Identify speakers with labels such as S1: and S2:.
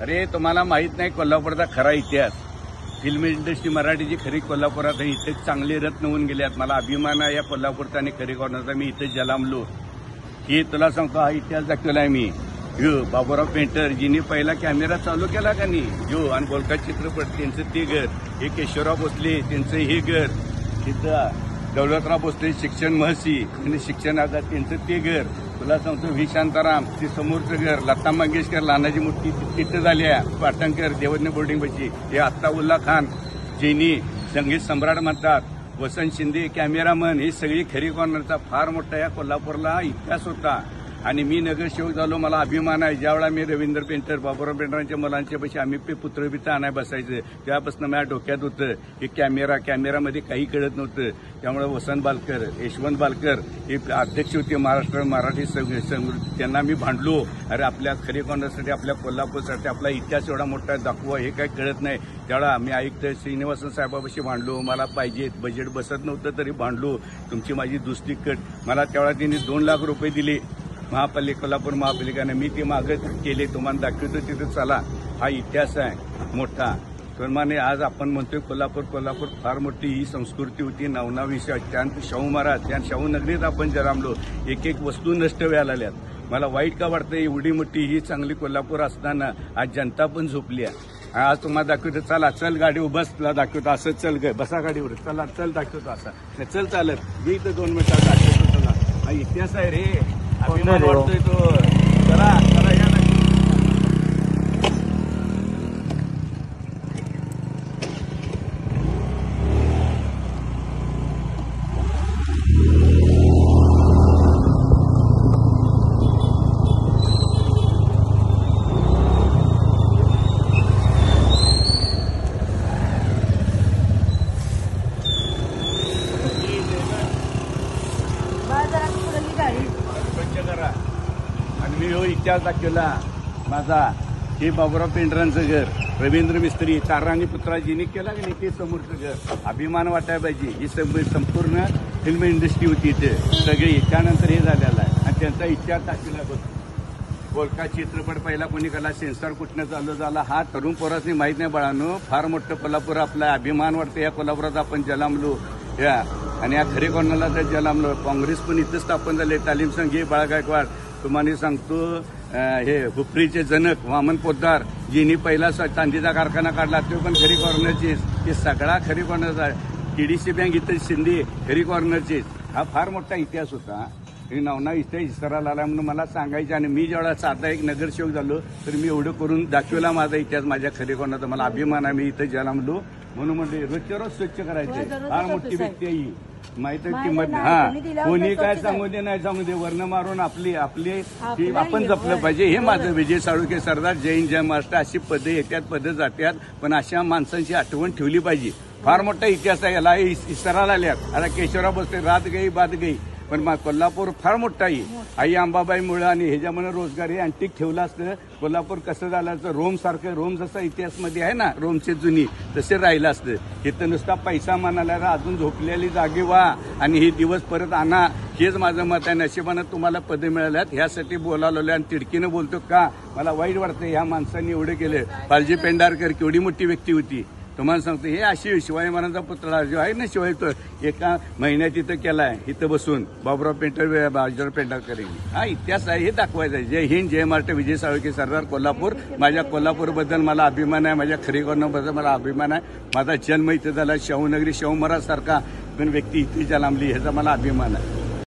S1: अरे तुम्हाला माहित नाही कोल्हापूरचा खरा इतिहास. फिल्म इंडस्ट्री मराठीची खरी कोल्हापुरात इथे चांगले रत्न होऊन गेल्यात. मला अभिमान आहे या कोल्हापूरचा आणि खरी कोणाचा. मी इथे जलामलो ही तुला सांगतो. हा इतिहास दाखवलाय मी. बाबूराव पेंटर जिने पहिला कॅमेरा चालू केला का नाही आणि बोलका चित्रपट त्यांचं ते घर. हे केशवराव भोसले त्यांचं हे घर. तिथं दौलतराव भोसले शिक्षण महर्षी आणि शिक्षण आधार त्यांचं ते घर. तुला सांगतो व्ही शांताराम ते समोरचं घर. लता मंगेशकर लहानाची मूर्ती तिथं झाली आहे. पाटणकर देवज्ञ बोर्डिंगपाशी. हे अत्ताउल्ला खान जिनी संगीत सम्राट म्हणतात. वसंत शिंदे कॅमेरामन. ही सगळी खरी कॉर्नरचा फार मोठा या कोल्हापूरला इतिहास होता. आणि मी नगरसेवक झालो. मला अभिमान आहे. ज्यावेळा मी रवींद्र पेंटर बाबूराव पेंटरांच्या मुलांच्या पैसे आम्ही पुत्रबित्र आणाय बसायचं त्यापासून माझ्या डोक्यात होतं की कॅमेरामध्ये काही कळत नव्हतं. त्यामुळे वसंत बालकर यशवंत बालकर हे अध्यक्ष होते महाराष्ट्र मराठी त्यांना मी भांडलो. अरे आपल्या खरी कॉर्नरसाठी आपल्या कोल्हापूरसाठी आपला इतिहास एवढा मोठा दाखवा हे काही कळत नाही. त्यावेळा मी आयुक्त श्रीनिवासन साहेबापाशी भांडलो. मला पाहिजे बजेट बसत नव्हतं तरी भांडलो. तुमची माझी दुसरी कट. मला त्यावेळा त्यांनी 2 लाख रुपये दिले कोल्हापूर महापालिकेने. मी ते मागे केले. तुम्हाला दाखवतो तिथं चला. हा इतिहास आहे मोठा. प्रमाणे आज आपण म्हणतोय कोल्हापूर फार मोठी ही संस्कृती होती. नवनाविषय त्यानंतर शाहू महाराज त्या शाहू नगरीत आपण जन्मलो. एक वस्तू नष्ट व्हायला लागल्यात. मला वाईट का वाटतं. एवढी मोठी ही चांगली कोल्हापूर असताना आज जनता पण झोपली आहे. आज तुम्हाला दाखवतो. चला चल गाडी बस तुला दाखवतो. असं चल ग बसा गाडीवर. चला चल दाखवतो. असा चल चालत मी इथं 2 मिनिटात दाखवतो तुला. हा इतिहास आहे रे. अभिमान वाटतोय तो. चला चला या. आणि मी हो इतिहास दाखवला माझा. हे बाबूराव पेंटरांचं घर. रवींद्र मिस्त्री चारांनी पुत्राजींनी केला की नाही ते समोरचं घर. अभिमान वाटायला पाहिजे. ही संपूर्ण फिल्म इंडस्ट्री होती इथे सगळी. त्यानंतर हे झालेलं आहे आणि त्यांचा इतिहास दाखवला बघ. बोलका चित्रपट पहिला कोणी केला. सेन्सॉर कुठनं चालू झाला हा तरुण पोरासनी माहित नाही बाळांनो. फार मोठं कोल्हापूर आपला अभिमान वाटतं. या कोल्हापुरात आपण जलामलो या आणि या खरे कोणाला तर जलामलो. काँग्रेस पण इथं स्थापन झाले. तालीम संघ हे बाळा गायकवाड. तुम्हाला सांगतो हे हुपरीचे जनक वामन पोद्दार जिनी पहिला चांदीचा कारखाना काढला तो पण खरी कॉर्नरचीच. हे सगळा खरी कॉर्नरचा. TDC बँक इथं शिंदे खरी कॉर्नरचीच. हा फार मोठा इतिहास होता. हे नवना इतिहास विसरायला आला म्हणून मला सांगायचं. आणि मी जेवढा साधा एक नगरसेवक झालो तर मी एवढं करून दाखवला माझा इतिहास माझ्या खरी कॉर्नरचा. मला अभिमान आहे. मी इथं जलामलो म्हणून म्हणले रोजच्या रोज स्वच्छ करायचे. फार मोठी व्यक्ती आहे ही. माहिती किंमत. हा कोणी काय सांगू दे नाही सांगू दे. वर्ण मारून आपली आपण जपलं पाहिजे. हे माझं. विजय साळुंखे सरदार जय हिंद जय महाराष्ट्र अशी पदं येतात पदं जातात. पण अशा माणसांची आठवण ठेवली पाहिजे. फार मोठा इतिहास आहे. याला इसराला आल्यात. आता केशवराव भोसले रात गई बात गई. पण कोल्हापूर फार मोठा आहे. आई अंबाबाई मुळे आणि ह्याच्यामुळे रोजगार हे अँटिक ठेवलं असतं. कोल्हापूर कसं झालं असतं. रोम सारखं. रोम जसा इतिहासमध्ये आहे ना रोमचे जुनी तसे राहिलं असतं. इथं नुसता पैसा म्हणाला अजून झोपलेली जागी व्हा आणि हे दिवस परत आणा. हेच माझं मत आहे. नशिबानं तुम्हाला पदं मिळाल्यात ह्यासाठी बोलावलं आणि तिडकीनं बोलतो का. मला वाईट वाटतं ह्या माणसांनी एवढं केलं. पालजी पेंढारकर केवढी मोठी व्यक्ती होती. तुम्हाला सांगतो. हे अशी शिवाजी महाराजांचा पुतळा जो आहे ना शिवाय तो एका महिन्यात इथं केलाय. इथं बसून बाबूराव पेंटर बाजीराव पेंढारकर. हा इतिहास आहे. हे दाखवायचं आहे. जय हिंद जय महाराष्ट्र. विजय साळुंखे सरदार कोल्हापूर. माझ्या कोल्हापूरबद्दल मला अभिमान आहे. माझ्या खरी कॉर्नरबद्दल मला अभिमान आहे. माझा जन्म इथं झाला. शाहू नगरी शाहू महाराज सारखा पण व्यक्ती इथे जन्मली ह्याचा मला अभिमान आहे.